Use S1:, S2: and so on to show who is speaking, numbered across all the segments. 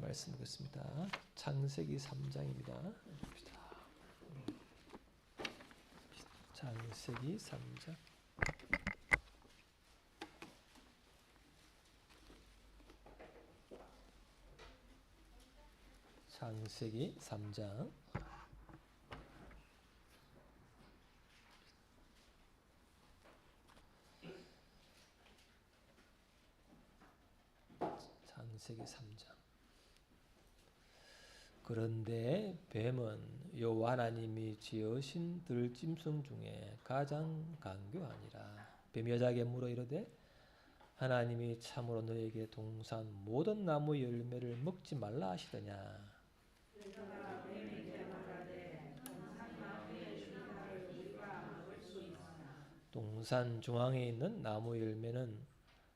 S1: 말씀 읽겠습니다. 창세기 3장입니다. 창세기 3장. 창세기 3장. 창세기 3장. 그런데 뱀은 여호와 하나님이 지으신 들짐승 중에 가장 간교하니라. 뱀이 여자에게 물어 이르되 하나님이 참으로 너에게 동산 모든 나무 열매를 먹지 말라 하시더냐. 동산 중앙에 있는 나무 열매는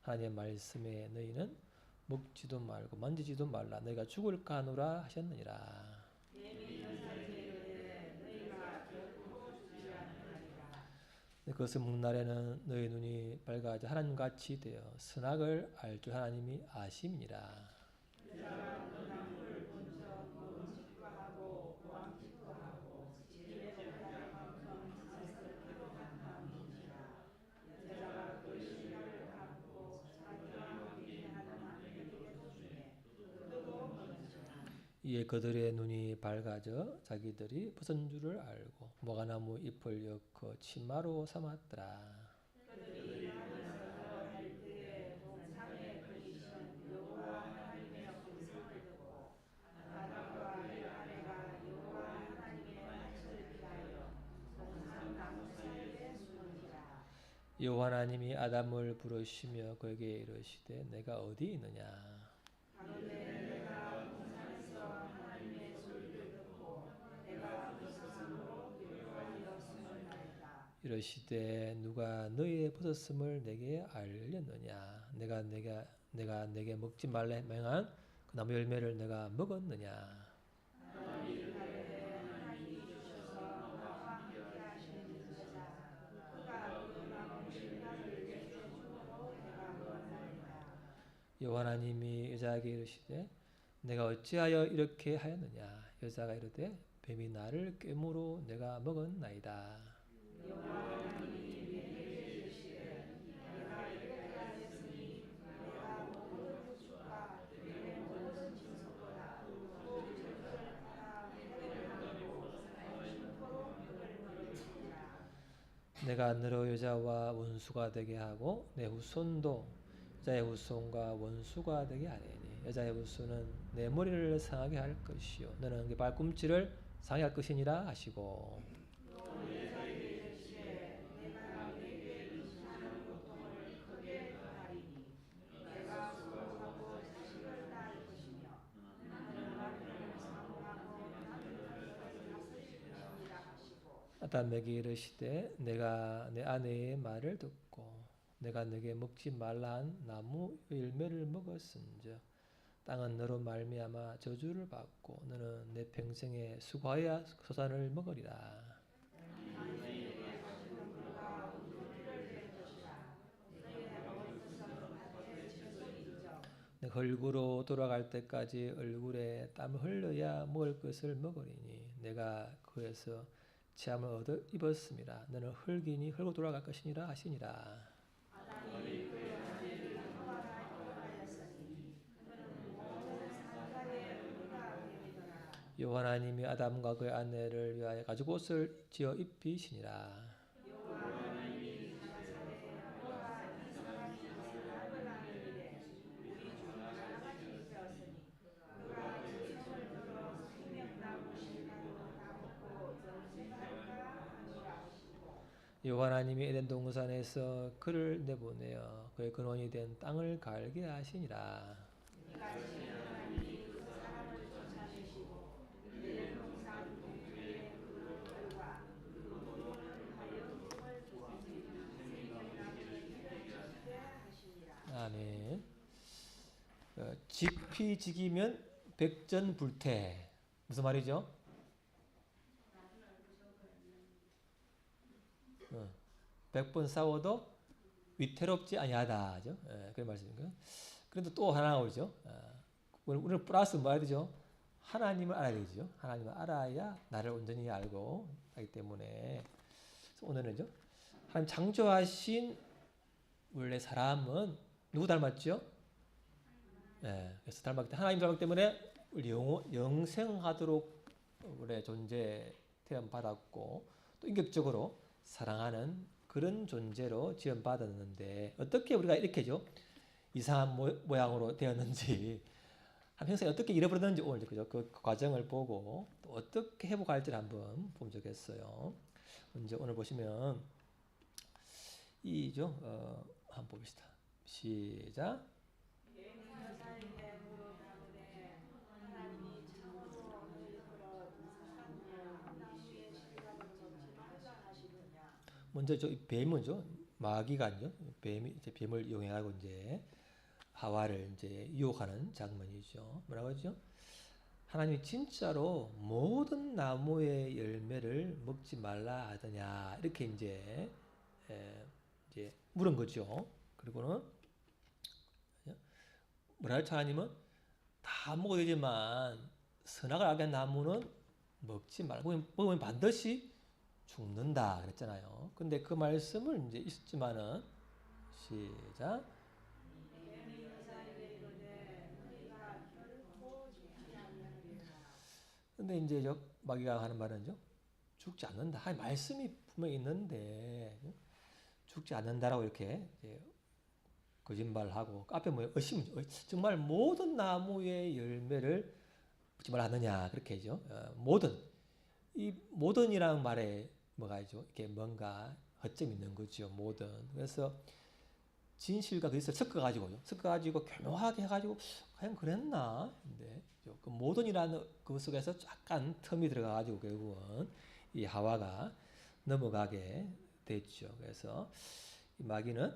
S1: 하나님의 말씀에 너희는 먹지도 말고 만지지도 말라 너희가 죽을까 하노라 하셨느니라. 그것을 먹는 날에는 너희 눈이 밝아져 하나님같이 되어 선악을 알 줄 하나님이 아심이니라. 이에 그들의 눈이 밝아져 자기들이 벗은 줄을 알고 무화과나무 잎을 엮어 치마로 삼았더라. 여호와 하나님이 아담을 부르시며 그에게 이르시되 내가 어디 있느냐. 이르시되 누가 너희의 벗었음을 내게 알렸느냐. 내가 내게 먹지 말라 명한 그 나무 열매를 내가 먹었느냐. 여호와 하나님이 여자에게 이르시되 내가 어찌하여 이렇게 하였느냐. 여자가 이르되 뱀이 나를 꾀므로 내가 먹었나이다. 내가 너로 여자와 원수가 되게 하고 내 후손도 여자의 후손과 원수가 되게 하리니 여자의 후손은 내 머리를 상하게 할 것이요 너는 그 발꿈치를 상하게 할 것이니라 하시고 아담에게 이르시되 내가 내 아내의 말을 듣고 내가 내게 먹지 말라 한 나무 열매를 먹었은즉 땅은 너로 말미암아 저주를 받고 너는 내 평생에 수고하여 소산을 먹으리라. 내 얼굴로 돌아갈 때까지 얼굴에 땀을 흘려야 먹을 것을 먹으리니 내가 그에서 체함을 얻어 입었음이라. 너는 흙이니 흙으로 돌아갈 것이니라 하시니라. 여호와 하나님이 아담과 그의 아내를 위하여 가죽 옷을 지어 입히시니라. 여호와 하나님이 에덴 동산에서 그를 내보내어 그의 근원이 된 땅을 갈게 하시니라. 아멘. 지피지기면 백전불태. 무슨 말이죠? 100번 싸워도 위태롭지 아니하다. 그런 말씀인가요? 그런데 또 하나 나오죠. 우리는 플러스 뭐 해야 되죠? 하나님을 알아야 되죠. 하나님을 알아야 나를 온전히 알고 하기 때문에 오늘은요. 하나님 창조하신 원래 사람은 누구 닮았죠? 네, 그래서 닮았기 때문에 하나님 닮았기 때문에 영생하도록 우리의 존재 태움 받았고 또 인격적으로 사랑하는 그런 존재로 지음 받았는데 어떻게 우리가 이렇게죠? 이상한 모양으로 되었는지 평소에 어떻게 잃어버렸는지 오늘 그죠? 그 과정을 보고 또 어떻게 회복할지를 한번 보면 좋겠어요. 먼저 오늘 보시면 이죠. 한번 봅시다. 시작. 먼저 저 뱀은죠. 마귀가 아니죠. 뱀이 이제 뱀을 이용해가지고 이제 하와를 이제 유혹하는 장면이죠. 뭐라고 하죠? 하나님이 진짜로 모든 나무의 열매를 먹지 말라 하더냐 이렇게 이제 물은 거죠. 그리고는 뭐라 할지 하나님은 다 먹어도 되지만 선악을 알게 한 나무는 먹지 말고 먹으면 반드시 죽는다 그랬잖아요. 근데 그 말씀을 이제 있었지만은 시작. 근데 이제 마귀가 하는 말은요. 죽지 않는다. 말씀이 분명히 있는데 죽지 않는다라고 이렇게 거짓말하고 앞에 뭐 정말 모든 나무의 열매를 먹지 말하느냐 그렇게 하죠. 모든 이 모든이라는 말에 뭐가 있죠? 이렇게 뭔가 허점이 있는 거죠. 모든. 그래서 진실과 거짓을 섞어가지고 교묘하게 해가지고 과연 그랬나? 근데 그 모든이라는 그 속에서 약간 틈이 들어가가지고 결국은 이 하와가 넘어가게 됐죠. 그래서 이 마귀는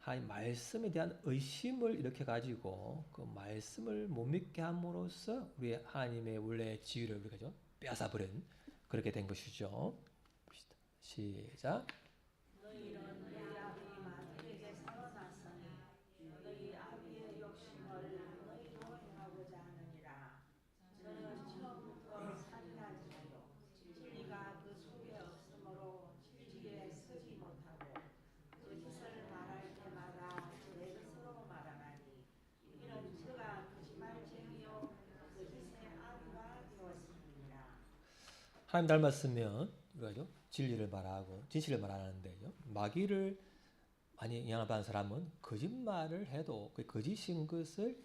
S1: 하나님 말씀에 대한 의심을 이렇게 가지고 그 말씀을 못 믿게 함으로써 우리 하나님의 원래 지위를 우리가 빼앗아 버린 그렇게 된 것이죠. 시작. 하나님 닮았으면 우리가 진리를 말하고 진실을 말하는데요. 마귀를 많이 영향받은 사람은 거짓말을 해도 그 거짓인 것을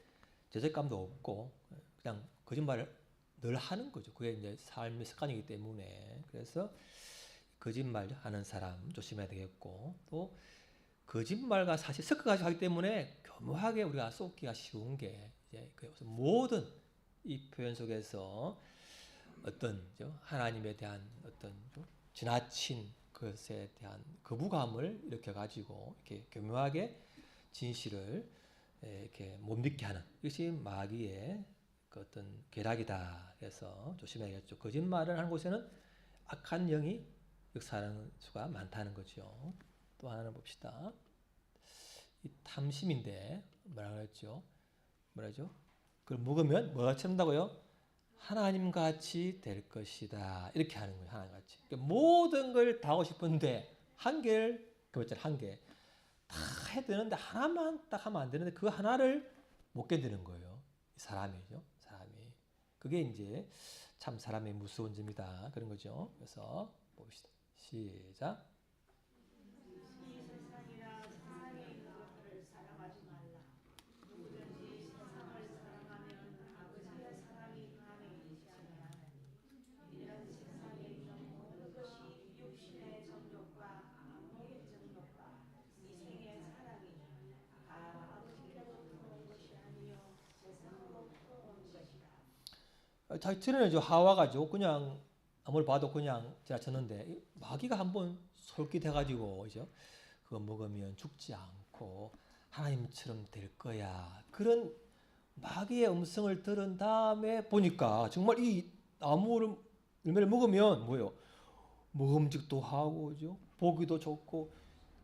S1: 죄책감도 없고 그냥 거짓말을 늘 하는 거죠. 그게 이제 삶의 습관이기 때문에 그래서 거짓말 하는 사람 조심해야 되겠고 또 거짓말과 사실 섞어가지고 하기 때문에 교묘하게 우리가 쏟기가 쉬운 게 이제 모든 이 표현 속에서 어떤 하나님에 대한 어떤 지나친 것에 대한 거부감을 일으켜 가지고 이렇게 교묘하게 진실을 이렇게 못 믿게 하는 이것이 마귀의 그 어떤 계략이다. 그래서 조심해야겠죠. 거짓말을 하는 곳에는 악한 영이 역사하는 수가 많다는 거죠. 또 하나는 봅시다. 이 탐심인데 뭐라고 했죠? 뭐라죠? 그걸 먹으면 뭐가 채운다고요? 하나님 같이 될 것이다. 이렇게 하는 거예요. 하나님 같이. 그러니까 모든 걸 다 하고 싶은데 한 개를 한 개. 다 해야 되는데 하나만 딱 하면 안 되는데 그 하나를 못 견디는 거예요. 사람이죠. 사람이. 그게 이제 참 사람의 무서운 점이다. 그런 거죠. 그래서 봅시다. 시작. 전에는 하와가죠. 그냥 아무리 봐도 그냥 지나쳤는데 마귀가 한번 솔깃해가지고 그죠? 그거 먹으면 죽지 않고 하나님처럼 될 거야. 그런 마귀의 음성을 들은 다음에 보니까 정말 이 나무를 열매를 먹으면 뭐예요? 먹음직도 하고 그죠? 보기도 좋고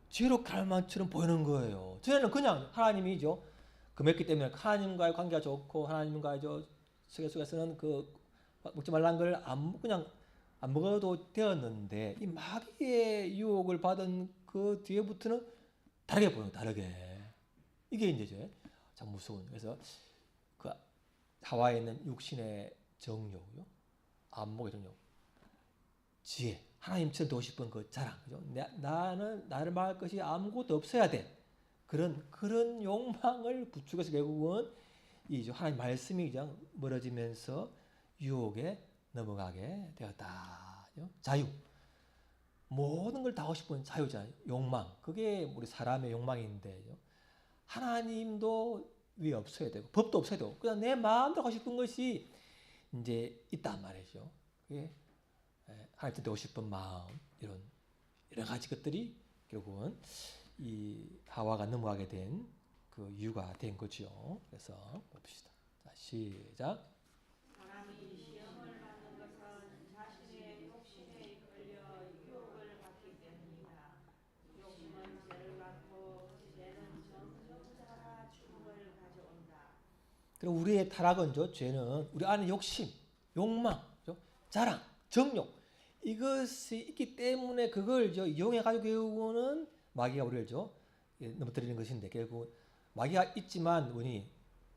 S1: 지혜롭게 할 만처럼 보이는 거예요. 전에는 그냥 하나님이죠. 금했기 때문에 하나님과의 관계가 좋고 하나님과의 속에서는 그 먹지 말라는 걸 그냥 안 먹어도 되었는데 이 마귀의 유혹을 받은 그 뒤에부터는 다르게 보여요. 다르게. 이게 이제 참 무서운. 그래서 그 하와에 있는 육신의 정욕요, 안목의 정욕, 지혜, 하나님처럼 되고 싶은 그 자랑, 그죠? 나는 나를 말할 것이 아무것도 없어야 돼. 그런 욕망을 부추겨서 결국은 이 하나님 말씀이 그냥 멀어지면서 유혹에 넘어가게 되었다. 자유. 모든 걸 다 하고 싶은 자유자, 욕망. 그게 우리 사람의 욕망인데 하나님도 위에 없어야 되고 법도 없어야 되고 그냥 내 마음대로 하고 싶은 것이 이제 있단 말이죠. 그게 하나님 되고 싶은 마음 이런 여러 가지 것들이 결국은 이 하와가 넘어가게 된 그 이유가 된 거죠. 그래서 봅시다. 자, 시작.
S2: 사람이 시험을 받는 것은 자신의 욕심에 이끌려 유혹을 받기 때문이다. 욕심은 죄를 낳고 죄는 정죄하라 죽음을 가져온다.
S1: 그리고 우리의 타락은 죄는 우리 안에 욕심, 욕망, 자랑, 정욕 이것이 있기 때문에 그걸 이용해 가지고 결국은 마귀가 우리를 넘어뜨리는 것인데 결국 마귀가 있지만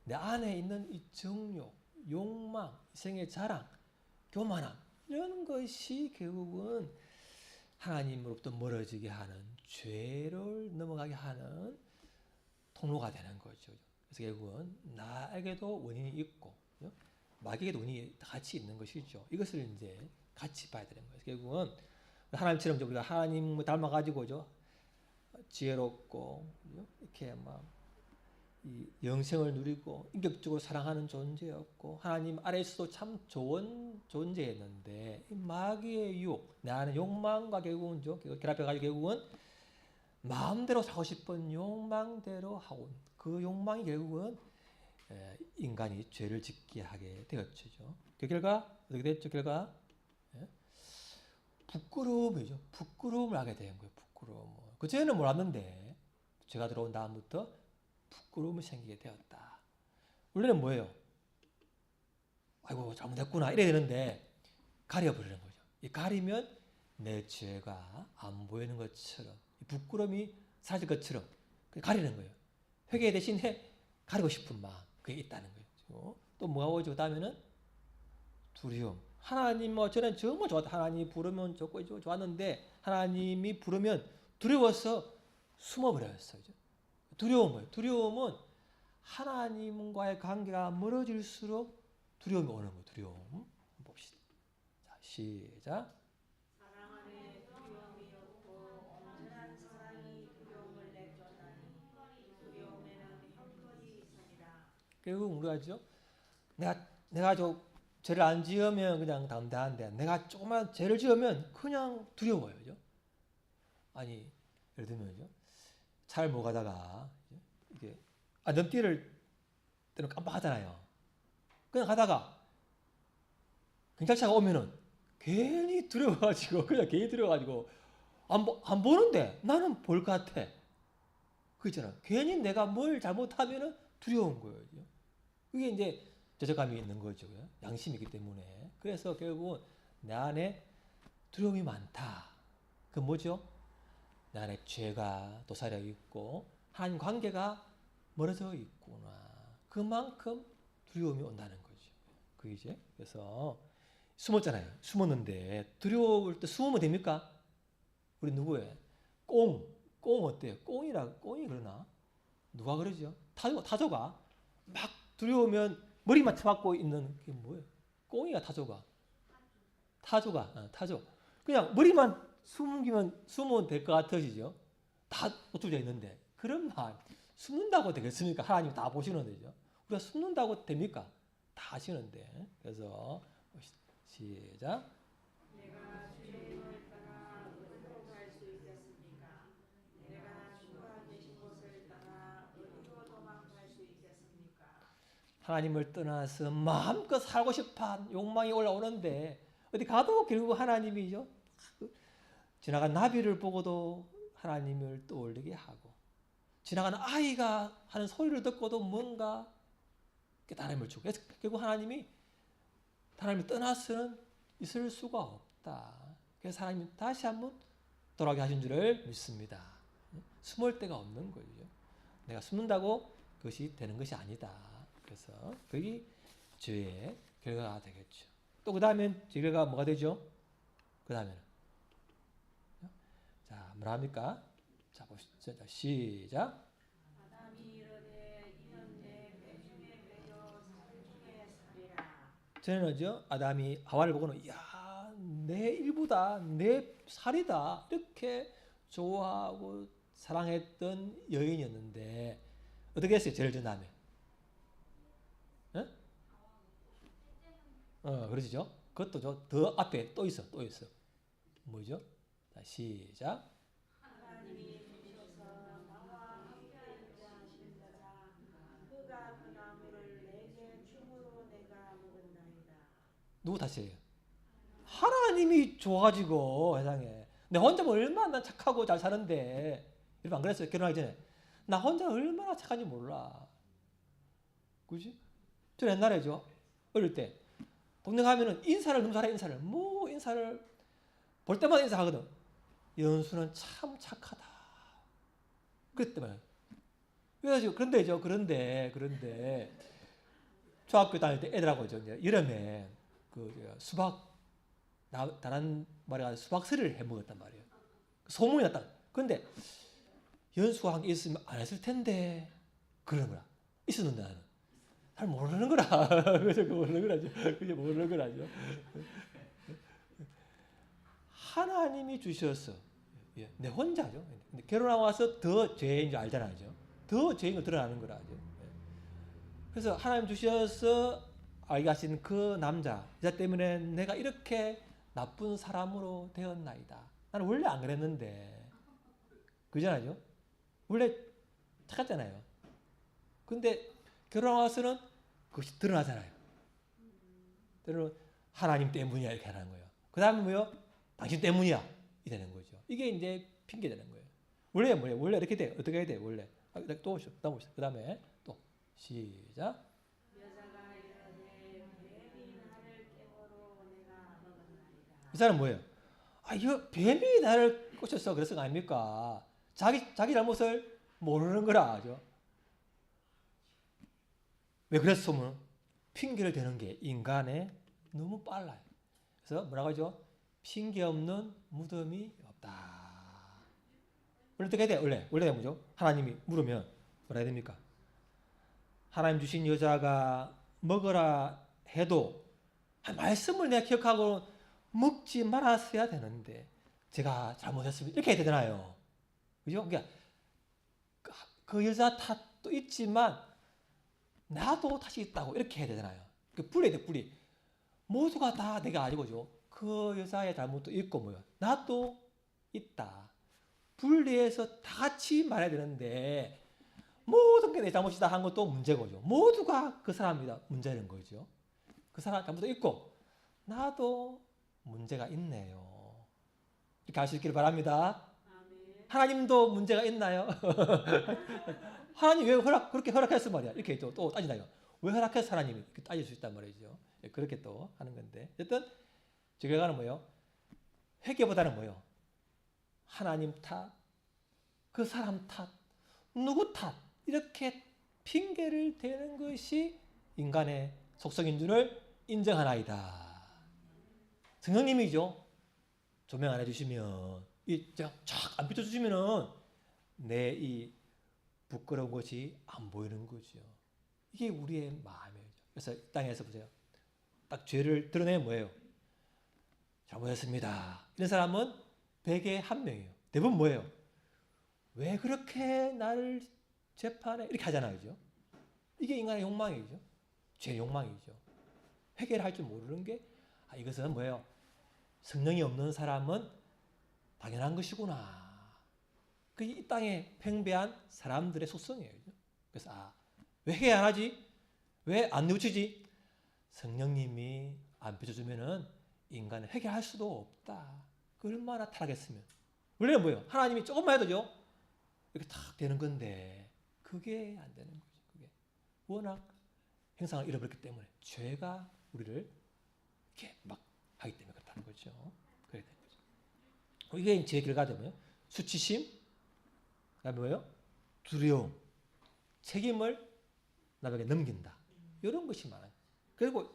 S1: 내 안에 있는 이 정욕, 욕망, 생의 자랑, 교만함 이런 것이 결국은 하나님으로부터 멀어지게 하는 죄를 넘어가게 하는 통로가 되는 거죠. 그래서 결국은 나에게도 원인이 있고 마귀에게도 원인이 같이 있는 것이죠. 이것을 이제 같이 봐야 되는 거예요. 결국은 하나님처럼 우리가 하나님을 닮아가지고 지혜롭고 이렇게 막 이 영생을 누리고 인격적으로 사랑하는 존재였고 하나님 아래에서도 참 좋은 존재였는데 이 마귀의 유혹, 내 안에 욕망과 결국은 결합해가지고 결국은 마음대로 사고 싶은 욕망대로 하고 그 욕망이 결국은 인간이 죄를 짓게 하게 되었죠. 그 결과 어떻게 됐죠? 결과 부끄러움이죠. 부끄러움을 하게 된 거예요. 부끄러움. 그전에는 몰랐는데 죄가 들어온 다음부터 부끄러움이 생기게 되었다. 원래는 뭐예요? 아이고 잘못했구나 이래야 되는데 가려버리는 거죠. 이 가리면 내 죄가 안 보이는 것처럼 부끄러움이 사라질 것처럼 가리는 거예요. 회개 대신에 가리고 싶은 마음 그게 있다는 거예요. 또 뭐가 오죠? 그 다음에는 두려움. 하나님 저는 정말 좋았다. 하나님이 부르면 좋고 좋았는데 하나님이 부르면 두려워서 숨어버렸어요. 두려운 거예요. 두려움은 하나님과의 관계가 멀어질수록 두려움이 오는 거예요. 두려움. 봅시다. 자, 시작.
S2: 사랑 안에 두려움이 없고 온전한 사랑이 두려움을 내쫓나니 두려움에는 형벌이 있으니라.
S1: 결국 우리가 내가 죄를 안 지으면 그냥 담대한데 내가 조그만 죄를 지으면 그냥 두려워요. 그죠? 아니 예를 들면 차를 몰고 가다가 이게 넘띠를 때는 깜빡하잖아요. 그냥 가다가 경찰차가 오면은 괜히 두려워가지고 그냥 괜히 두려워가지고 안 보는데 나는 볼 것 같아. 그 있잖아. 괜히 내가 뭘 잘못하면은 두려운 거예요. 그게 이제 죄책감이 있는 거죠. 양심이기 때문에. 그래서 결국은 내 안에 두려움이 많다. 그 뭐죠? 내 안에 죄가 도사려 있고 하나님 관계가 멀어져 있구나. 그만큼 두려움이 온다는 거죠. 그게 이제 그래서 숨었잖아요. 숨었는데 두려울 때 숨으면 됩니까? 우리 누구예요? 꽁 어때요? 꽁이 그러나? 누가 그러죠? 타조가 막 두려우면 머리만 쳐박고 있는 게 뭐예요? 꽁이가 타조가. 타조. 그냥 머리만 숨으면 될 것 같으시죠? 다 노출되어 있는데. 그런 말, 숨는다고 되겠습니까? 하나님 다 보시는 데죠. 우리가 숨는다고 됩니까? 다 아시는데. 그래서, 시작.
S2: 내가 주님을 따라 어디로 갈 수 있겠습니까? 내가 주가 계신 곳을 따라 어디로 도망갈 수 있겠습니까?
S1: 하나님을 떠나서 마음껏 살고 싶은 욕망이 올라오는데, 어디 가도 결국 하나님이죠. 지나간 나비를 보고도 하나님을 떠올리게 하고, 지나가는 아이가 하는 소리를 듣고도 뭔가 깨달음을 주고, 그래서 결국 하나님이 떠나서는 있을 수가 없다. 그래서 하나님이 다시 한번 돌아오게 하신 줄을 믿습니다. 숨을 데가 없는 거예요. 내가 숨는다고 그것이 되는 것이 아니다. 그래서 그게 죄의 결과가 되겠죠. 또 그 다음엔 죄 결과가 뭐가 되죠? 그 다음에는 자, 뭐라 합니까? 자, 보시죠. 자, 시작.
S2: 아담이 이르되 이는 내 배 중에 배요 살 중에 살이라.
S1: 전에는죠, 아담이 하와를 보고는 야, 내 일부다, 내 살이다 이렇게 좋아하고 사랑했던 여인이었는데 어떻게 했어요? 죄를 지은 다음에 그러시죠? 그것도 더 앞에 또 있어. 뭐죠? 자, 시작.
S2: 하나님이 주셔서 나와 함께 있자 하시니라. 그가 그 나무를 내게 줌으로 내가 먹었나이다.
S1: 누구 탓이에요? 하나님이 줘가지고 세상에 내 혼자면 얼마나 난 착하고 잘 사는데 여러분 안 그랬어요? 결혼하기 전에 나 혼자 얼마나 착한지 몰라. 그지? 저 옛날에죠. 어릴 때 동네 가면은 인사를 너무 잘해. 인사를 볼 때마다 인사하거든. 연수는 참 착하다. 그랬단 말이에요. 그래가지고 그런데 중학교 다닐 때 애들하고 이제 여름에 그 수박 다른 말에 가서 수박스를 해 먹었단 말이에요. 소문이 났다. 그런데 연수가 한 게 있으면 안 했을 텐데 그러는 거야. 있었는데 나는 잘 모르는 거라. 그죠? 모르는 거라죠. 하나님이 주셨어. 예, 내 혼자죠. 근데 결혼하고 와서 더 죄인 줄 알잖아요. 더 죄인 걸 드러나는 거라죠. 예. 그래서 하나님 주셔서 알게 하신 그 남자, 여자 때문에 내가 이렇게 나쁜 사람으로 되었나이다. 나는 원래 안 그랬는데. 그잖아요. 원래 착했잖아요. 근데 결혼하고 와서는 그것이 드러나잖아요. 때로는 하나님 때문이야 이렇게 하는 거예요. 그 다음에 뭐요? 당신 때문이야 이 되는 거죠. 이게 이제 핑계 되는 거예요. 원래 뭐예요? 원래 이렇게 돼. 어떻게 해야 돼? 원래 또 오시죠. 그 다음에 또 시작.
S2: 여자가 이르되 뱀이 나를 깨므로 내가 먹었나이다.
S1: 이 사람 뭐예요? 이거 뱀이 나를 꽂혔어. 그래서 거 아닙니까? 자기 잘못을 모르는 거라죠. 왜 그래서 소문은 핑계를 대는 게 인간의 너무 빨라요. 그래서 뭐라고 하죠? 핑계 없는 무덤이 없다. 원래 어떻게 해야 돼? 원래 뭐죠? 하나님이 물으면 뭐라 해야 됩니까? 하나님 주신 여자가 먹으라 해도 말씀을 내가 기억하고 먹지 말았어야 되는데 제가 잘못했습니다. 이렇게 해야 되잖아요. 그죠? 그러니까 그 여자 탓도 있지만 나도 탓이 있다고 이렇게 해야 되잖아요. 분리해야 돼, 분리. 모두가 다 내가 아니고죠. 그 여자의 잘못도 있고 뭐요. 나도 있다. 분리해서 다 같이 말해야 되는데 모든 게 내 잘못이다 한 것도 문제고죠. 모두가 그 사람이다 문제는 거죠. 그 사람 잘못도 있고 나도 문제가 있네요. 이렇게 할 수 있기를 바랍니다.
S2: 아멘.
S1: 하나님도 문제가 있나요? 하나님 왜 그렇게 허락했어 말이야. 이렇게 또 따지나요. 왜 허락했어 하나님이? 이렇게 따질 수 있단 말이죠. 그렇게 또 하는 건데. 어쨌든 저 결과는 뭐예요? 회개보다는 뭐예요? 하나님 탓, 그 사람 탓, 누구 탓 이렇게 핑계를 대는 것이 인간의 속성인 줄을 인정하나이다. 성령님이죠. 조명 안 해주시면 쫙안 비춰주시면은 내 이 부끄러운 것이 안 보이는 거죠. 이게 우리의 마음이에요. 그래서 이 땅에서 보세요. 딱 죄를 드러내면 뭐예요? 잘못했습니다. 이런 사람은 100에 1명이에요. 대부분 뭐예요? 왜 그렇게 나를 재판해? 이렇게 하잖아요. 그죠? 이게 인간의 욕망이죠. 죄 욕망이죠. 회개를 할 줄 모르는 게 이것은 뭐예요? 성령이 없는 사람은 당연한 것이구나. 그게 이 땅에 팽배한 사람들의 속성이에요. 그래서 왜 회개 안 하지? 왜 안 뉘우치지? 성령님이 안 비춰주면은 인간은 회개할 수도 없다. 그 얼마나 타락했으면. 원래는 뭐예요? 하나님이 조금만 해도죠. 이렇게 탁 되는 건데 그게 안 되는 거죠. 그게 워낙 형상을 잃어버렸기 때문에 죄가 우리를 이렇게 막 하기 때문에 그렇다는 거죠. 그래야 되는 거죠. 이게 제 결과가 되면 수치심, 그다음에 뭐예요? 두려움, 책임을 남에게 넘긴다. 이런 것이 많아요. 그리고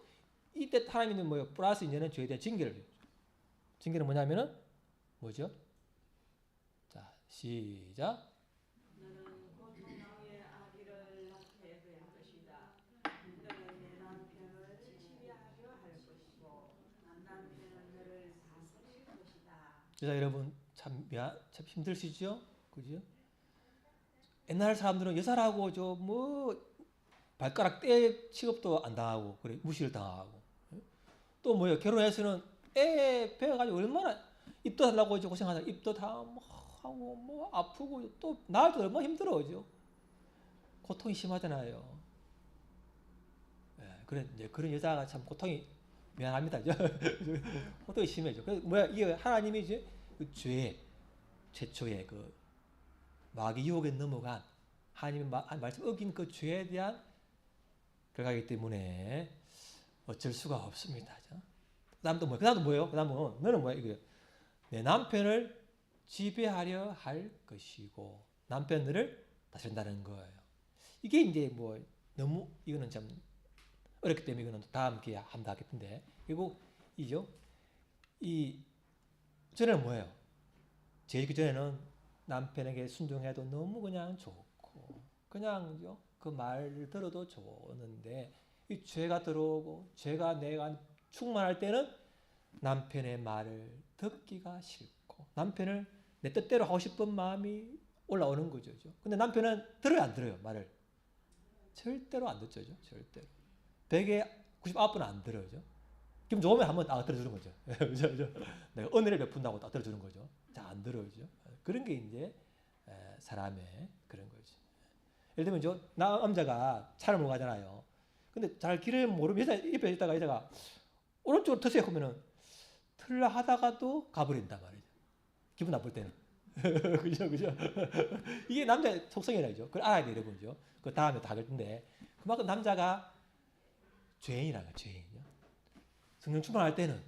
S1: 이때 하나님은 뭐예요? 플러스 이제는 죄에 대한 징계를 해요. 징계는 뭐냐면은 뭐죠? 자, 시작.
S2: 너는 고통의 아기를 낳게 될 것이다. 너는 내 남편을 지배하려 할 것이고 남편은 너를 다스릴 것이다.
S1: 여자 여러분 참 힘드시죠? 그죠? 옛날 사람들은 여자라고 저 뭐 발가락 떼 취급도 안 당하고 그래 무시를 당하고 또 뭐예요? 결혼해서는 애 배워가지고 얼마나 입도 달라고 이제 고생하다 입도 다 뭐 하고 뭐 아프고 또 낳을 때 얼마나 힘들어죠. 고통이 심하잖아요. 예, 그래 이제 그런 여자가 참 고통이 미안합니다. 고통이 심해져. 그래서 뭐야 이게 하나님이 이제 그 죄 최초의 그 마귀 유혹에 넘어간 하나님의 말씀 어긴 그 죄에 대한 결과이기 때문에 어쩔 수가 없습니다. 그다음도 뭐예요? 그다음도 뭐예요? 그다음은 너는 뭐야 이거예요? 내 남편을 지배하려 할 것이고 남편들을 다스린다는 거예요. 이게 이제 뭐 너무 이거는 참 어렵기 때문에 이거는 다음 기회에 한다 하겠는데 그리고 이죠. 이 전에는 뭐예요? 제일 그 전에는 남편에게 순종해도 너무 그냥 좋고 그냥 그 말을 들어도 좋았는데 이 죄가 들어오고 죄가 내가 충만할 때는 남편의 말을 듣기가 싫고 남편을 내 뜻대로 하고 싶은 마음이 올라오는 거죠. 근데 남편은 들어요 안 들어요 말을? 절대로 안 듣죠. 절대로. 100에 99은 안 들어요. 기분 좋으면 한번 들어주는 거죠. 내가 은혜를 베푼다고 딱 들어주는 거죠. 잘 안 들어요. 그런 게 이제 사람의 그런 거죠. 예를 들면 남자가 차를 몰고 가잖아요. 근데 잘 길을 모르면 옆에 있다가 여자가 오른쪽으로 터세요 하면은 틀라 하다가도 가버린단 말이죠. 기분 나쁠 때는. 그죠? 이게 남자의 속성이라죠. 그걸 알아야 돼요, 여러분죠. 그 다음에 다 할 텐데 그만큼 남자가 죄인이라는 거예요, 죄인이요. 성령 충만할 때는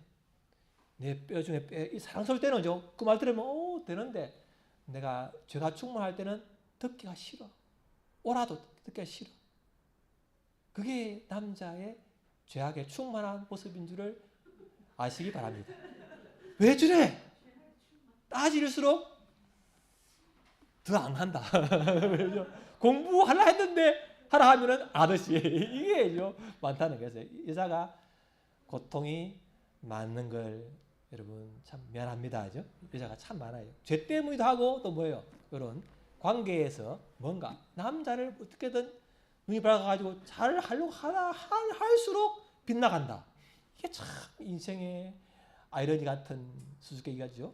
S1: 내 뼈 중에 뼈, 사랑스러울 때는 그 말 들으면 되는데 내가 죄가 충만할 때는 듣기가 싫어. 오라도 듣기가 싫어. 그게 남자의 죄악에 충만한 모습인 줄을 아시기 바랍니다. 왜 그래? 따질수록 더 안 한다. 공부하려 했는데 하라 하면은 아저씨 이게 많다는 거예요. 여자가 고통이 많은 걸 여러분 참 미안합니다. 여자가 참 많아요. 죄 때문이기도 하고 또 뭐예요? 이런 관계에서 뭔가 남자를 어떻게든 눈이 밝아가지고 잘 하려고 할수록 빗나간다. 이게 참 인생의 아이러니 같은 수수께끼가죠.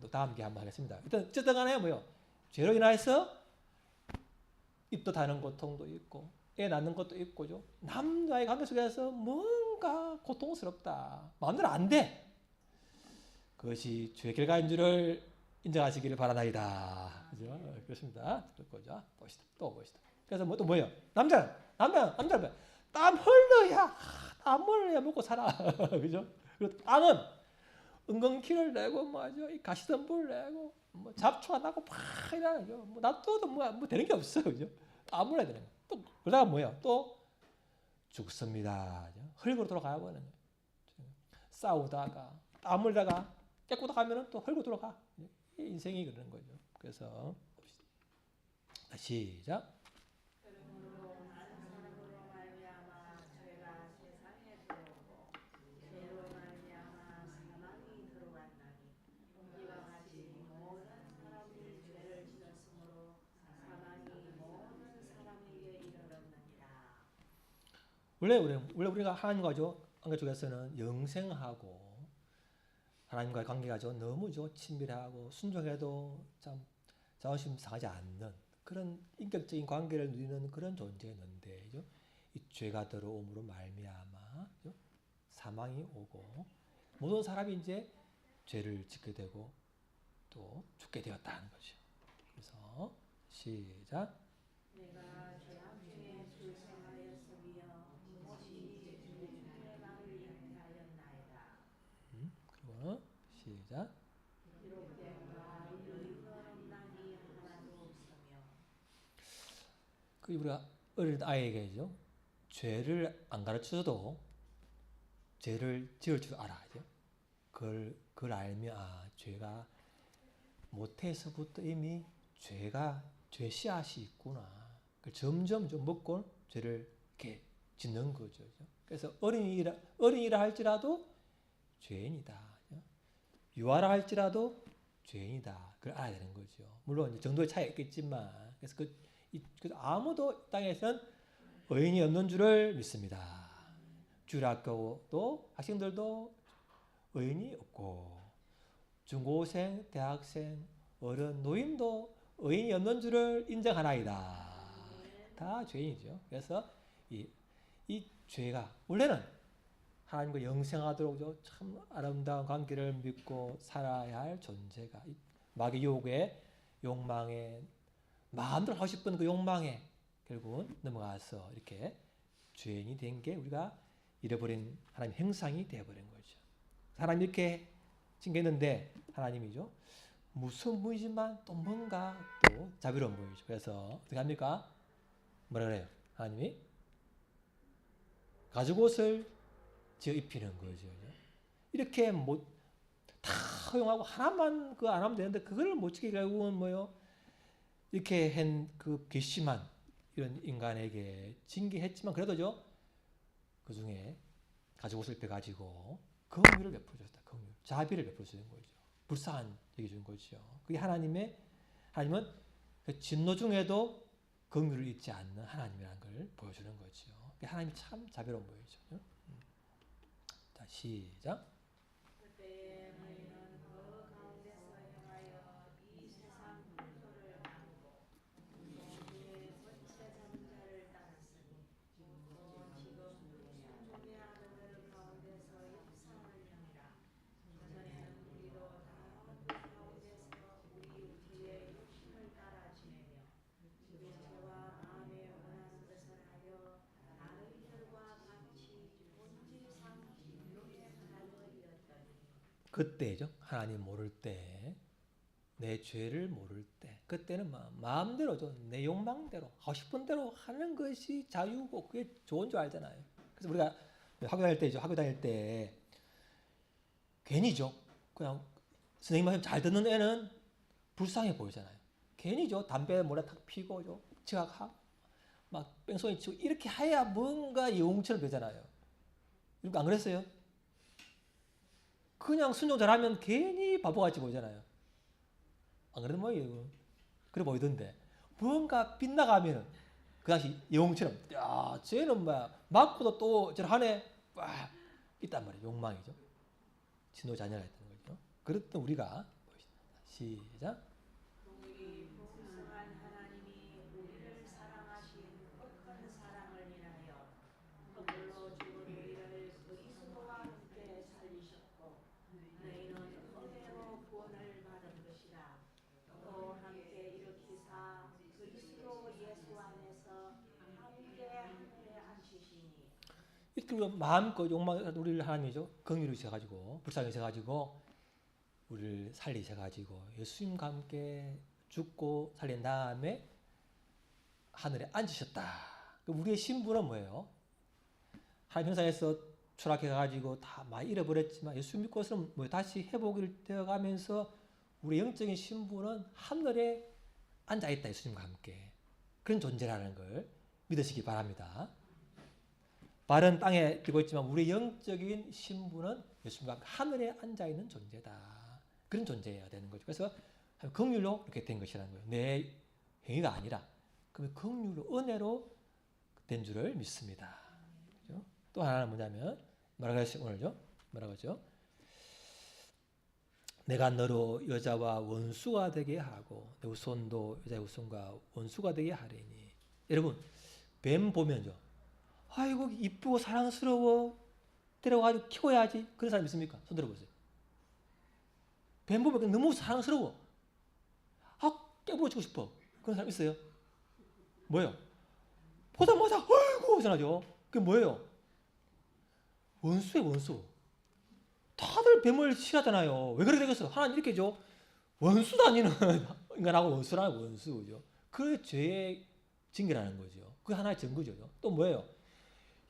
S1: 또 다음 기회에 한번 하겠습니다. 일단 어쨌든 간에 뭐요? 죄로 인해서 입도 다는 고통도 있고 애 낳는 것도 있고죠. 남자의 관계 속에서 뭔가 고통스럽다. 마음대로 안 돼. 그것이 죄의 결과인 줄을 인정하시기를 바라나이다. 그죠? 그렇습니다. 그거죠. 또 보시다. 그래서 또 뭐예요? 남자는 땀 흘러야 먹고 살아. 그죠? 그리고 땅은 은근키를 내고 뭐죠? 가시덤불 내고 뭐 잡초가 나고 막 이러죠. 뭐 놔둬도 뭐 되는 게 없어. 그죠? 땀 흘려야 되는 거. 또 그러다가 뭐예요? 또 죽습니다. 흙으로 돌아가야 하는 거예요. 싸우다가 땀 흘다가 깨꾸다 가면은 또 흙으로 돌아가. 인생이 그러는 거죠. 그래서 시작.
S2: 그러므로 한 사람으로 말미암아 죄가 세상에 들어오고 죄로 말미암아 사망이 들어왔나니 이와 같이 모든 사람이 죄를 지었으므로 사망이 모든 사람에게 이르렀느니라.
S1: 원래 우리가 하나님과 관계 쪽에서는 영생하고 하나님과의 관계가 너무 친밀하고 순종해도 참 자존심 상하지 않는 그런 인격적인 관계를 누리는 그런 존재였는데 이 죄가 들어옴으로 말미암아 사망이 오고 모든 사람이 이제 죄를 짓게 되고 또 죽게 되었다는 거죠. 그래서 시작.
S2: 내가 죄악 중에 출생하였으며 못이 내 마음을 잉태하였나이다.
S1: 그리고 시작.
S2: 기록된 바 의인은 없나니 하나도 없으며.
S1: 그 우리가 어릴 때 아이에게죠. 죄를 안 가르쳐줘도 죄를 지을 줄 알아야죠. 그걸 알면 죄가 못해서부터 이미 죄 씨앗이 있구나. 점점 좀 먹고 죄를 이렇게 짓는 거죠. 그래서 어린이라 할지라도 죄인이다. 유아라 할지라도 죄인이다. 그걸 알아야 되는 거죠. 물론 이제 정도의 차이가 있겠지만, 그래서 아무도 땅에서는 의인이 없는 줄을 믿습니다. 주일학교도 학생들도 의인이 없고, 중고생, 대학생, 어른, 노인도 의인이 없는 줄을 인정하나이다. 다 죄인이죠. 그래서 이 죄가 원래는 하나님과 영생하도록 참 아름다운 관계를 믿고 살아야 할 존재가 마귀의 유혹에, 욕망에, 마음대로 하고 싶은 그 욕망에 결국은 넘어가서 이렇게 죄인이 된 게 우리가 잃어버린 하나님 형상이 되어버린 거죠. 하나님 이렇게 징계했는데 하나님이죠. 무슨 분이지만 또 뭔가 또 자비로운 분이죠. 그래서 어떻게 합니까? 뭐라 그래요? 하나님이 가죽옷을 지어 입히는 거죠. 이렇게 다 허용하고 하나만 그거 안 하면 되는데 그걸 못 지키게 결국은 뭐요? 이렇게 한 그 괘씸한 이런 인간에게 징계했지만 그래도죠. 그 중에 가죽옷을 입혀가지고 긍휼을 베풀어줬다. 긍휼, 자비를 베풀어주는 거죠. 불쌍한 여겨준 거죠. 그게 하나님은 그 진노 중에도 긍휼을 잊지 않는 하나님이라는 걸 보여주는 거죠. 하나님이 참 자비로운 분이죠. 자, 시작.
S2: 그때 너희는 그 가운데서 행하여 이 세상 풍조를 따르고 그의 번째 장자를 따랐으니 또 지금 순종의 아들들 가운데서 입사하느니라. 그전에는 우리도 다 그 가운데서 우리 주의 육신을 따라 지내며 우리 죄와 마음에 원하는 것을 하여 다른 이들과 같이 본질상 진노에 하나되었더니.
S1: 그때죠. 하나님 모를 때, 내 죄를 모를 때, 그때는 마음대로죠. 내 욕망대로, 하고 싶은 대로 하는 것이 자유고 그게 좋은 줄 알잖아요. 그래서 우리가 학교 다닐 때 괜히죠. 그냥 선생님 말씀 잘 듣는 애는 불쌍해 보이잖아요. 괜히죠. 담배 몰래 탁 피고죠. 지각하고 막 뺑소니 치고 이렇게 해야 뭔가 영웅처럼 되잖아요. 안 그랬어요? 그냥 순종 잘하면 괜히 바보같이 보이잖아요. 안 그래도 뭐예요? 그래 보이던데 뭔가 빗나가면 그 당시 영웅처럼 야 쟤는 뭐야 맞고도 또 저하네 와 있단 말이에요. 욕망이죠. 진노 자녀가 있다는 거죠. 그랬던 우리가 시작.
S2: 우리 풍성한 하나님이 우리를 사랑하신 그 큰 사랑을 인하여 그걸로 죽은 우리를 그리스도와 함께 살리셨고 너희는 은혜로 구원을 받은 것이라. 또 함께 일으키사 그리스도 예수 안에서 함께 하늘에 앉히시니.
S1: 이렇게 우리가 마음껏 욕망 우리를 하나님이죠. 긍휼히 주셔가지고 불쌍히 주셔가지고 우리를 살리셔가지고 예수님과 함께 죽고 살린 다음에 하늘에 앉으셨다. 우리의 신분은 뭐예요? 하나님 형상에서 추락해가지고 다 많이 잃어버렸지만 예수 믿고서는 다시 회복이 되어가면서 우리 영적인 신분은 하늘에 앉아있다. 예수님과 함께. 그런 존재라는 걸 믿으시기 바랍니다. 발은 땅에 들고 있지만 우리 영적인 신분은 예수님과 함께 하늘에 앉아있는 존재다. 그런 존재여야 되는 거죠. 그래서 긍휼로 이렇게 된 것이라는 거예요. 내 행위가 아니라 그러면 긍휼로 은혜로 된 줄을 믿습니다. 그렇죠? 또 하나는 뭐냐면 뭐라고 했어요? 오늘요? 뭐라고 하죠? 내가 너로 여자와 원수가 되게 하고 내 후손도 여자의 후손과 원수가 되게 하리니. 여러분 뱀 보면요. 아이고 이쁘고 사랑스러워 데려가지고 키워야지. 그런 사람 있습니까? 손 들어보세요. 뱀 보면 너무 사랑스러워. 깨부러지고 싶어. 그런 사람 있어요? 뭐예요? 보자마자 어이구 전하죠. 그게 뭐예요? 원수예요, 원수. 다들 뱀을 싫어하잖아요. 왜 그렇게 되겠어? 하나님 이렇게 줘. 원수도 아니는 인간하고 원수라는 원수죠. 그게 죄의 징계라는 거죠. 그게 하나의 증거죠. 또 뭐예요?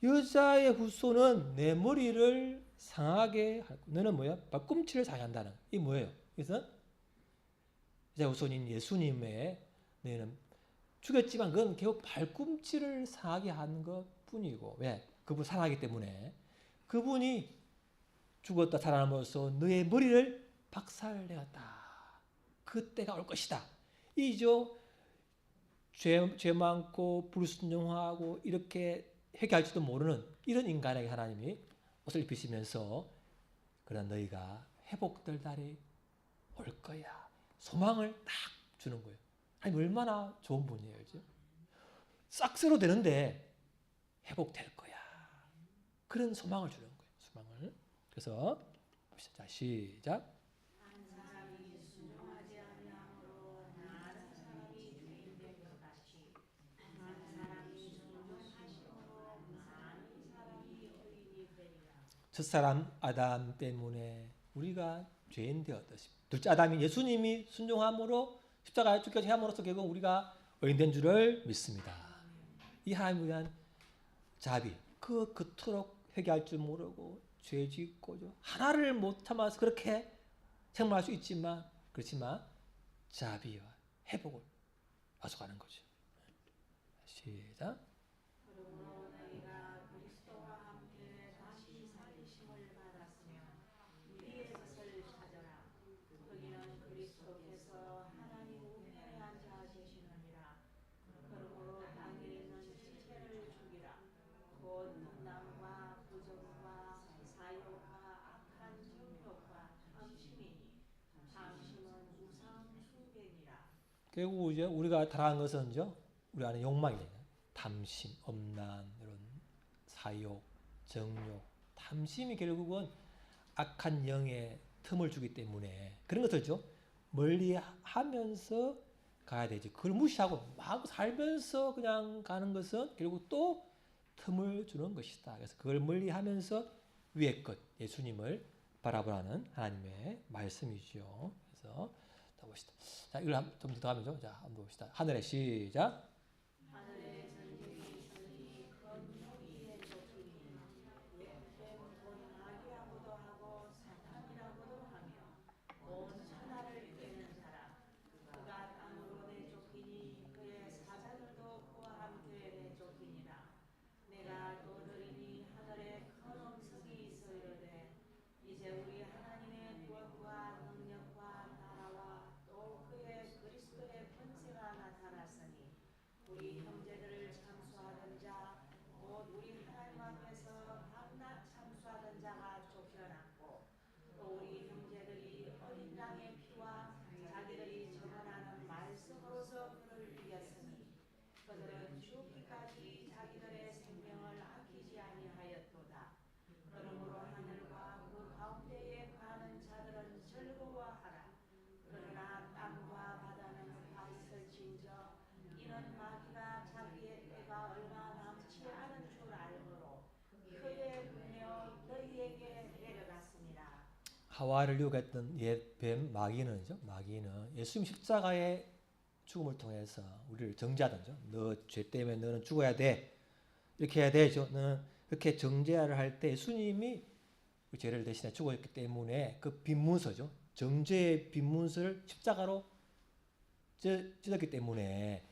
S1: 여자의 후손은 내 머리를 상하게 하고 너는 뭐야? 발꿈치를 상하게 한다는. 이 뭐예요? 그래서 여자의 후손인 예수님의 너는 죽였지만 그건 결국 발꿈치를 상하게 한 것뿐이고 왜? 그분 사랑하기 때문에 그분이 죽었다 살아남아서 너의 머리를 박살내었다. 그때가 올 것이다. 이죠. 죄 많고 불순종하고 이렇게 회개할지도 모르는 이런 인간에게 하나님이 옷을 입히시면서 그런 너희가 회복될 날이 올 거야. 소망을 딱 주는 거예요. 하나님 얼마나 좋은 분이에요. 그렇죠? 싹스로 되는데 회복될 거야. 그런 소망을 주는 거예요. 소망을. 그래서 자, 시작.
S2: 한 사람이 순종하지 아니함으로 다른 사람이 죄인된 것 같이 한 사람이 순종하심으로 많은 사람이 의인이 되리라.
S1: 첫사람 아담 때문에 우리가 죄인 되었듯이 둘째 아담인 예수님이 순종함으로 십자가에 죽게 함으로써 결국 우리가 의인된 줄을 믿습니다. 이 하나님에 대한 자비, 그토록 회개할 줄 모르고 죄 짓고 하나를 못 참아서 그렇게 책망할 수 있지만 그렇지만 자비와 회복을 가져가는 거죠. 시작.
S2: 그러므로 너희가 그리스도와 함께 다시 살리심을 받았으면 위의 것을 찾아라. 거기는 그리스도께서 하나님 우편에 앉아 계시느니라. 그러므로 땅에 있는 지체를 죽이라. 곧 탐남과 부정과 사욕과 악한 정욕과 탐심이니 탐심은 우상 숭배니라.
S1: 결국 이제 우리가 타락한 것은 우리 안에 욕망이에요. 탐심, 엄란, 이런 사욕, 정욕, 탐심이 결국은 악한 영에 틈을 주기 때문에 그런 것을 멀리 하면서 가야 되지. 그걸 무시하고 막 살면서 그냥 가는 것은 결국 또 틈을 주는 것이다. 그래서 그걸 멀리 하면서 위의 것, 예수님을 바라보라는 하나님의 말씀이죠. 그래서 더 봅시다. 자, 이걸 좀 더 하면서 자, 한번 봅시다. 하늘의 시작.
S2: 하늘의 전쟁이 있으니 큰 무기의 쫓기니 웹뱀 곧 마귀라고도 하고 사탄이라고도 하며 온 천하를 꿰는 사람 그가 땅으로 내쫓기니 그의 사자들도 그와 함께 내쫓기니라. 내가 또 들으니 하늘에 큰 음성이 있어 이르되 이제 우리 하나님의 구원과 능력과 나라와 또 그의 그리스도의 권세가 나타났으니 우리 형제들을 참수하던 자, 곧 우리 하나님 앞에서 밤낮 참수하던 자가 쫓겨났고, 또 우리 형제들이 어린 양의 피와 자기들이 전언하는 말씀으로서 그를 이겼으니, 그들은 죽기까지 자기들의 생명을 아끼지 아니하였도다. 그러므로 하늘과 그 가운데에 가는 자들은 즐거워하라. 그러나 땅과 바다는 다 있을진저 이는 마귀가 자기의 때가 얼마 남지 않은 줄 알므로 크게 분명 너희에게 내려갔습니다.
S1: 하와를 유혹했던 옛 뱀 마귀는 예수님 십자가의 죽음을 통해서 우리를 정죄하던죠. 너 죄 때문에 너는 죽어야 돼. 이렇게 해야 되죠. 너는 이렇게 정죄를 할 때 예수님이 죄를 대신해 죽었기 때문에 그 빈문서죠. 정죄의 빈문서를 십자가로 찢었기 때문에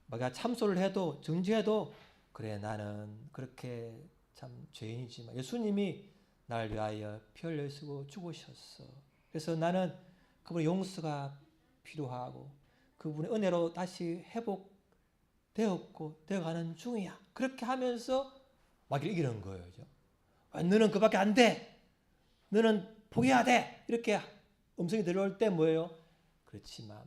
S1: 마귀가 참소를 해도 정죄해도 그래 나는 그렇게 참 죄인이지만 예수님이 나를 위하여 피 흘리시고 죽으셨어. 그래서 나는 그분의 용서가 필요하고 그분의 은혜로 다시 회복되었고 되어가는 중이야. 그렇게 하면서 마귀를 이기는 거예요. 너는 그밖에 안 돼. 너는 포기해야 돼. 이렇게 음성이 들어올 때 뭐예요? 그렇지만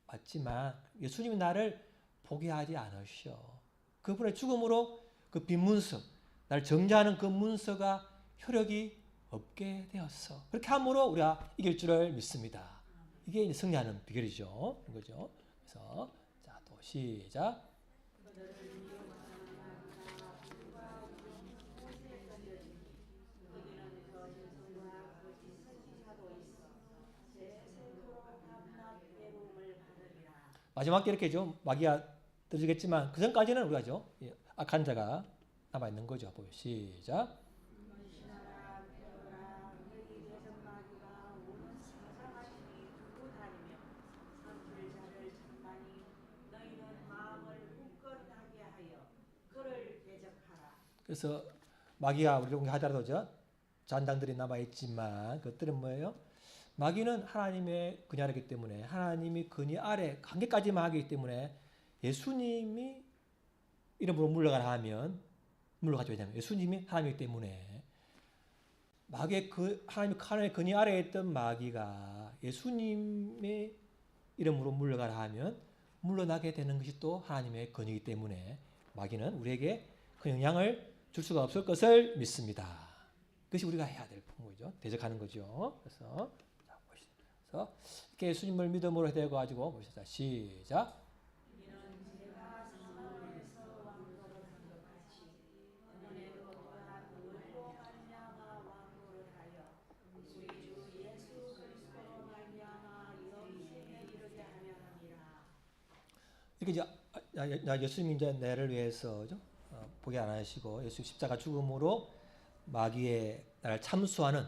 S1: 맞지만 예수님이 나를 포기하지 않으셔. 그분의 죽음으로 그 빈문서, 나를 정죄하는 그 문서가 효력이 없게 되었어. 그렇게 함으로 우리가 이길 줄을 믿습니다. 이게 승리하는 비결이죠. 그죠? 그래서 시작. 마지막 때 이렇게 좀 마귀가 떨어지겠지만 그 전까지는 우리가 악한 자가 남아 있는 거죠. 보여. 시작. 그래서 마귀가 우리를 공격하더라도 잔당들이 남아 있지만 그것들은 뭐예요? 마귀는 하나님의 근위 아래이기 때문에 하나님이 근위 아래 관계까지만 하기 때문에 예수님이 이름으로 물러가라 하면 물러가죠. 왜냐하면 예수님이 하나님이기 때문에 마귀의 하나님의 근위 아래에 있던 마귀가 예수님의 이름으로 물러가라 하면 물러나게 되는 것이 또 하나님의 근위이기 때문에 마귀는 우리에게 그 영향을 줄 수가 없을 것을 믿습니다. 그것이 우리가 해야 될 부분이죠. 대적하는 거죠. 그래서 이렇게 예수님을 믿음으로 해가지고 보시다. 시작. 이렇게 예수님이 이제 나를 위해서 포기 안 하시고 예수 십자가 죽음으로 마귀의 나를 참수하는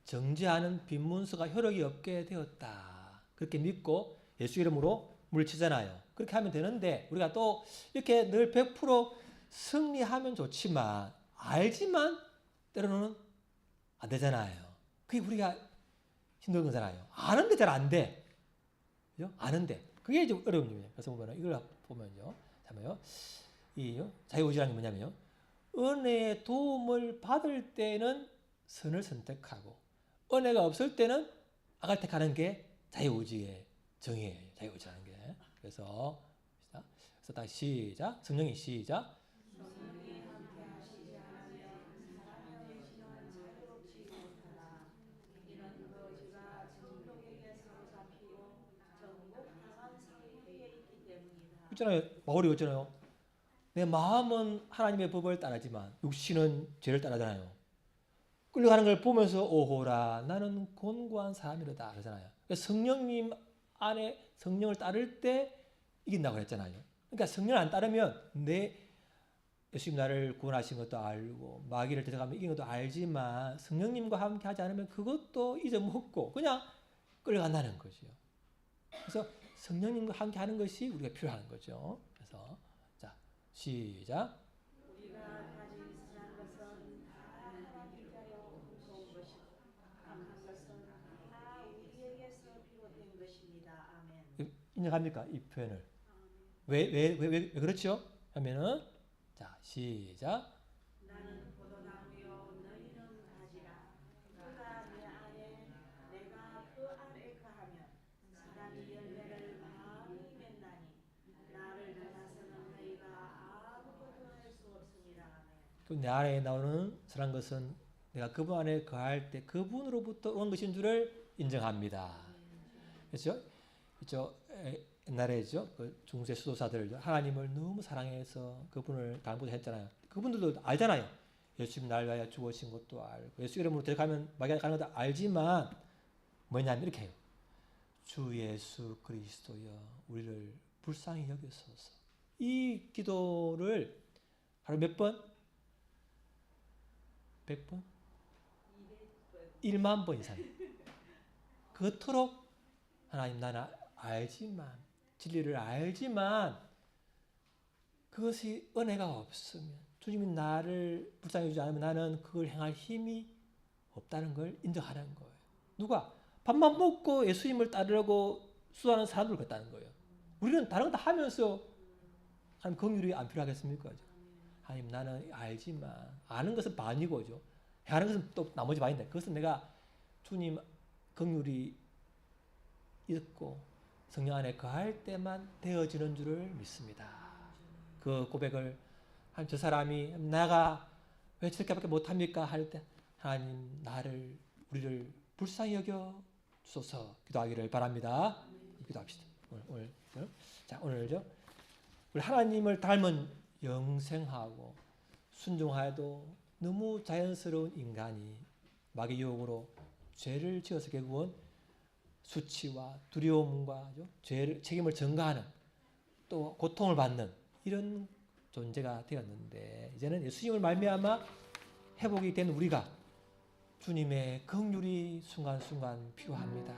S1: 정죄하는 빈문서가 효력이 없게 되었다. 그렇게 믿고 예수 이름으로 물리치잖아요. 그렇게 하면 되는데 우리가 또 이렇게 늘 100% 승리하면 좋지만 알지만 때로는 안 되잖아요. 그게 우리가 힘든 거잖아요. 아는데 잘 안 돼. 그죠? 아는데 그게 좀 어려운 점이에요. 그래서 보면 이걸 보면요, 잠깐만요. 이 자유의지라는 게 뭐냐면요, 은혜의 도움을 받을 때는 선을 선택하고 은혜가 없을 때는 악을 택하는 게 자유의지의 정의예요. 자유의지라는 게. 그래서 다시 시작. 성령이 시작. 있잖아요. 바울이 있잖아요. 내 마음은 하나님의 법을 따르지만 육신은 죄를 따르잖아요. 끌려가는 걸 보면서 오호라 나는 곤고한 사람이로다 그러잖아요. 성령님 안에 성령을 따를 때 이긴다고 했잖아요. 그러니까 성령을 안 따르면 예수님 나를 구원하신 것도 알고 마귀를 대적하면 이긴 것도 알지만 성령님과 함께 하지 않으면 그것도 잊어먹고 그냥 끌려간다는 거죠. 그래서 성령님과 함께 하는 것이 우리가 필요한 거죠. 그래서 자 시작.
S2: 우리가 가진 선한 것은 다 하나님께로 온 것이고 악한 것은 다 우리에게서 비롯된 것입니다. 아멘.
S1: 인정합니까? 이 표현을. 왜 그렇죠? 하면은 자 시작.
S2: 나는 포도나무요 너희는 가지라. 그가 내 안에 내가 그 안에 거하면 사람이 열매를 많이 맺나니 나를 떠나서는 너희가 아무것도 할 수 없습니다. 아멘.
S1: 내 안에 나오는 선한 것은 내가 그분 안에 거할 때 그분으로부터 온 것인 줄을 인정합니다. 그렇죠? 옛날에죠. 그 중세 수도사들 하나님을 너무 사랑해서 그분을 닮고자 했잖아요. 그분들도 알잖아요. 예수님 날 위하여 죽으신 것도 알고 예수 이름으로 들어가면 마귀가 가는 것도 알지만 뭐냐면 이렇게 해요. 주 예수 그리스도여 우리를 불쌍히 여기소서. 이 기도를 하루 몇 번? 100번? 1만 번 이상. 그토록 하나님 나는 알지만 진리를 알지만 그것이 은혜가 없으면 주님이 나를 불쌍히 여기지 않으면 나는 그걸 행할 힘이 없다는 걸 인정하는 거예요. 누가? 밥만 먹고 예수님을 따르려고 수고하는 사람들 같다는 거예요. 우리는 다른 거 다 하면서 하나님 긍휼이 안 필요하겠습니까? 하나님 나는 알지만 아는 것은 반이고죠. 행하는 것은 또 나머지 반인데 그것은 내가 주님 긍휼이 있고 성령 안에 거할 때만 되어지는 줄을 믿습니다. 그 고백을 한 저 사람이 내가 왜 저렇게밖에 못합니까? 할 때 하나님 우리를 불쌍히 여겨 주소서 기도하기를 바랍니다. 기도합시다. 오늘 자 오늘죠. 우리 하나님을 닮은 영생하고 순종하여도 너무 자연스러운 인간이 마귀의 유혹으로 죄를 지어서 결국은 수치와 두려움과 죄를 책임을 전가하는 또 고통을 받는 이런 존재가 되었는데 이제는 예수님을 말미암아 회복이 된 우리가 주님의 긍휼이 순간순간 필요합니다.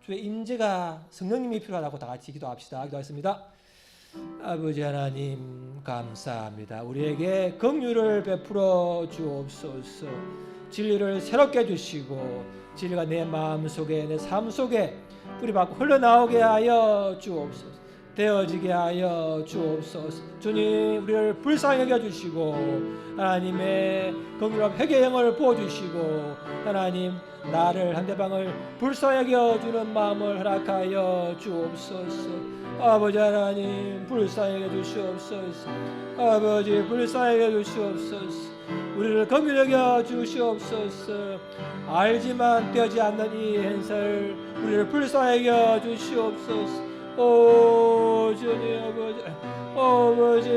S1: 주의 임재가 성령님이 필요하다고 다 같이 기도합시다. 기도하겠습니다. 아버지 하나님 감사합니다. 우리에게 긍휼을 베풀어 주옵소서. 진리를 새롭게 주시고 진리가 내 마음속에 내 삶 속에 뿌리박고 흘러나오게 하여 주옵소서. 되어지게 하여 주옵소서. 주님 우리를 불쌍히 여겨주시고 하나님의 긍휼과 회개의 영을 부어주시고 하나님 나를 상대방을 불쌍히 여겨주는 마음을 허락하여 주옵소서. 아버지 하나님 불쌍히 여겨주시옵소서. 아버지 불쌍히 여겨주시옵소서. 우리를 긍휼히 여겨주시옵소서. 알지만 되지 않는 이 현설 우리를 불쌍히 여겨주시옵소서. 오 주님 아버지 아버지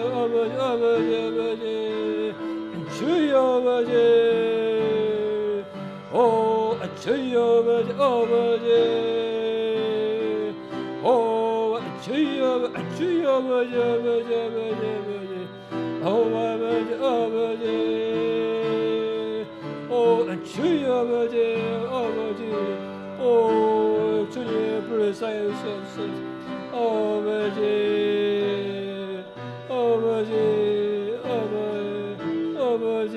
S1: 아버지 아버지 아버지 주여 아버지 오 주여 아버지 아버지 오 주여 주여 아버지 아버지 아버지 아버지 오 아버지 아버지 오 주여 아버지 아버지 오 주님 불쌍히 여기소서. 아버지 아버지 아버지 아버지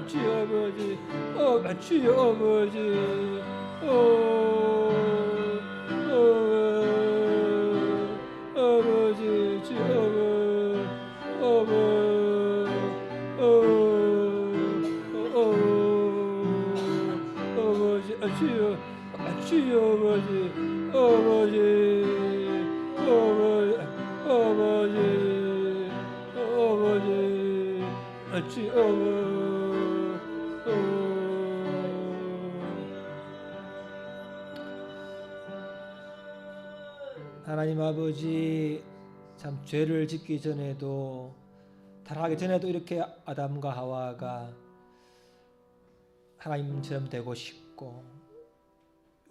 S1: 주여 아버지 주여 아버지 아버지 주여 아버지 주여 주여 아버지 아버지 아버지 아버지 주여 하나님 아버지 참 죄를 짓기 전에도 타락하기 전에도 이렇게 아담과 하와가 하나님처럼 되고 싶고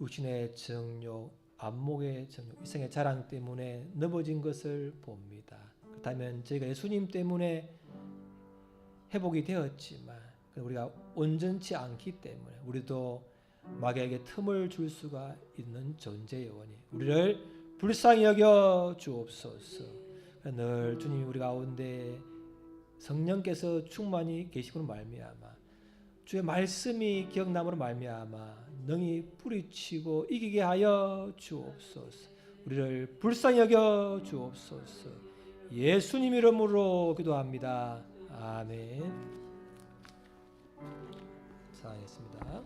S1: 육신의 정욕, 안목의 정욕, 이생의 자랑 때문에 넘어진 것을 봅니다. 그렇다면 저희가 예수님 때문에 회복이 되었지만 우리가 온전치 않기 때문에 우리도 마귀에게 틈을 줄 수가 있는 존재여오니 우리를 불쌍히 여겨 주옵소서. 늘 주님이 우리 가운데 성령께서 충만히 계시므로 말미암아 주의 말씀이 기억남으로 말미암아 능히 뿌리치고 이기게 하여 주옵소서. 우리를 불쌍히 여겨 주옵소서. 예수님 이름으로 기도합니다. 아멘. 사랑했습니다.